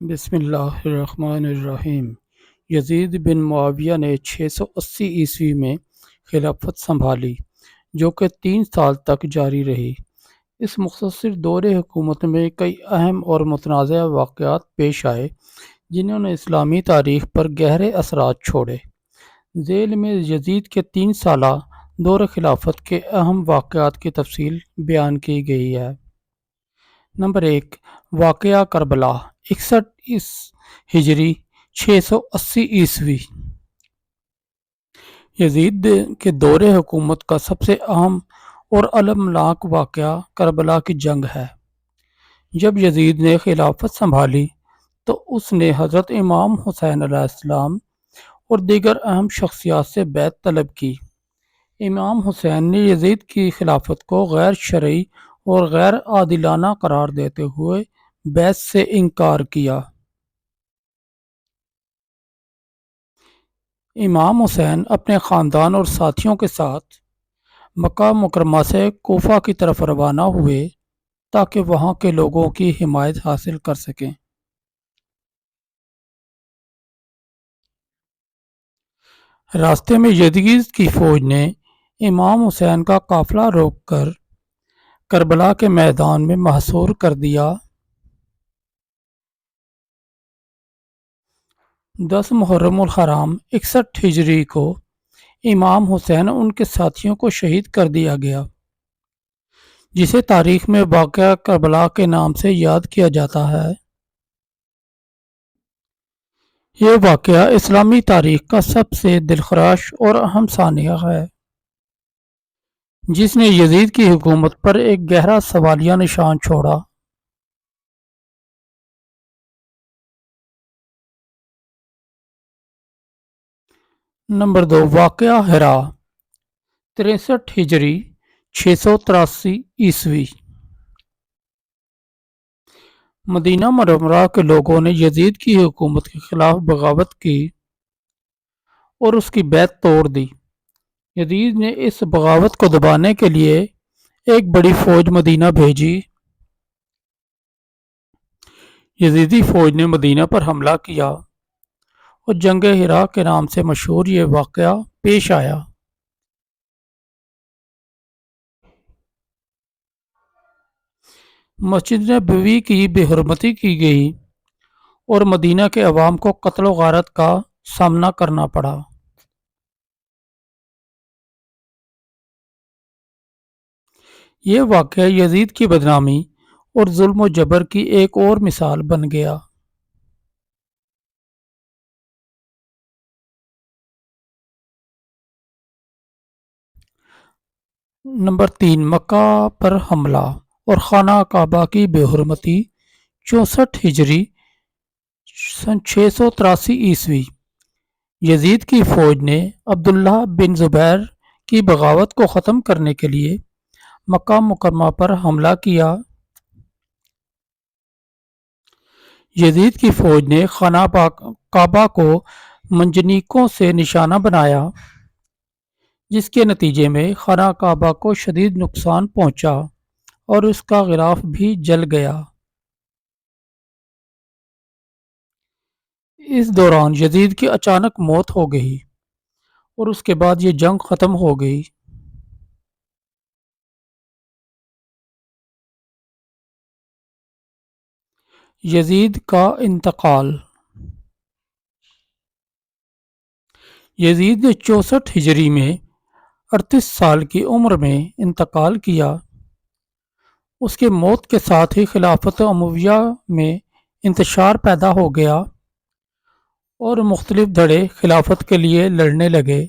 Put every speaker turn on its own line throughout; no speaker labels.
بسم اللہ الرحمن الرحیم۔ یزید بن معاویہ نے 680 میں خلافت سنبھالی، جو کہ 3 سال تک جاری رہی۔ اس مختصر دور حکومت میں کئی اہم اور متنازع واقعات پیش آئے، جنہوں نے اسلامی تاریخ پر گہرے اثرات چھوڑے۔ ذیل میں یزید کے 3 سالہ دور خلافت کے اہم واقعات کی تفصیل بیان کی گئی ہے۔ نمبر 1، واقعہ کربلا 61 ہجری 680 یزید کے دور حکومت کا سب سے اہم اور المناک واقعہ کربلا کی جنگ ہے۔ جب یزید نے خلافت سنبھالی تو اس نے حضرت امام حسین علیہ السلام اور دیگر اہم شخصیات سے بیعت طلب کی۔ امام حسین نے یزید کی خلافت کو غیر شرعی اور غیر عادلانہ قرار دیتے ہوئے بیعت سے انکار کیا۔ امام حسین اپنے خاندان اور ساتھیوں کے ساتھ مکہ مکرمہ سے کوفہ کی طرف روانہ ہوئے تاکہ وہاں کے لوگوں کی حمایت حاصل کر سکیں۔ راستے میں یزید کی فوج نے امام حسین کا قافلہ روک کر کربلا کے میدان میں محصور کر دیا۔ 10 محرم الحرام 61 ہجری کو امام حسین ان کے ساتھیوں کو شہید کر دیا گیا، جسے تاریخ میں واقعہ کربلا کے نام سے یاد کیا جاتا ہے۔ یہ واقعہ اسلامی تاریخ کا سب سے دلخراش اور اہم سانحہ ہے، جس نے یزید کی حکومت پر ایک گہرا سوالیہ نشان چھوڑا۔ نمبر 2، واقعہ ہرا 63 ہجری 683 مدینہ منورہ کے لوگوں نے یزید کی حکومت کے خلاف بغاوت کی اور اس کی بیعت توڑ دی۔ یزید نے اس بغاوت کو دبانے کے لیے ایک بڑی فوج مدینہ بھیجی۔ یزیدی فوج نے مدینہ پر حملہ کیا اور جنگ ہرا کے نام سے مشہور یہ واقعہ پیش آیا۔ مسجد نبوی کی بے حرمتی کی گئی اور مدینہ کے عوام کو قتل و غارت کا سامنا کرنا پڑا۔ یہ واقعہ یزید کی بدنامی اور ظلم و جبر کی ایک اور مثال بن گیا۔ نمبر 3، مکہ پر حملہ اور خانہ کعبہ کی بے حرمتی 64 ہجری 683 یزید کی فوج نے عبداللہ بن زبیر کی بغاوت کو ختم کرنے کے لیے مکہ مکرمہ پر حملہ کیا۔ یزید کی فوج نے خانہ کعبہ کو منجنیقوں سے نشانہ بنایا، جس کے نتیجے میں خانہ کعبہ کو شدید نقصان پہنچا اور اس کا غلاف بھی جل گیا۔ اس دوران یزید کی اچانک موت ہو گئی اور اس کے بعد یہ جنگ ختم ہو گئی۔ یزید کا انتقال۔ یزید نے 64 ہجری میں 38 سال کی عمر میں انتقال کیا۔ اس کے موت کے ساتھ ہی خلافت امویہ میں انتشار پیدا ہو گیا اور مختلف دھڑے خلافت کے لیے لڑنے لگے۔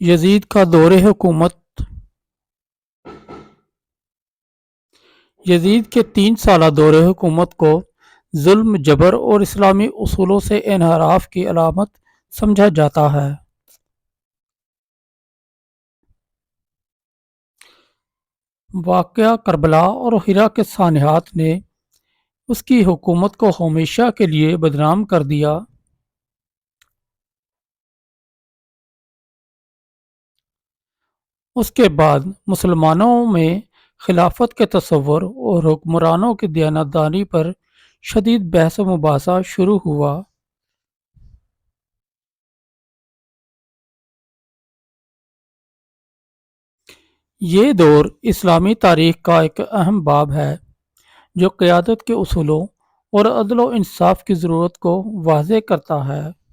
یزید کا دور حکومت۔ یزید کے 3 سالہ دور حکومت کو ظلم، جبر اور اسلامی اصولوں سے انحراف کی علامت سمجھا جاتا ہے۔ واقعہ کربلا اور ہرا کے سانحات نے اس کی حکومت کو ہمیشہ کے لیے بدنام کر دیا۔ اس کے بعد مسلمانوں میں خلافت کے تصور اور حکمرانوں کی دیانتداری پر شدید بحث و مباحثہ شروع ہوا۔ یہ دور اسلامی تاریخ کا ایک اہم باب ہے جو قیادت کے اصولوں اور عدل و انصاف کی ضرورت کو واضح کرتا ہے۔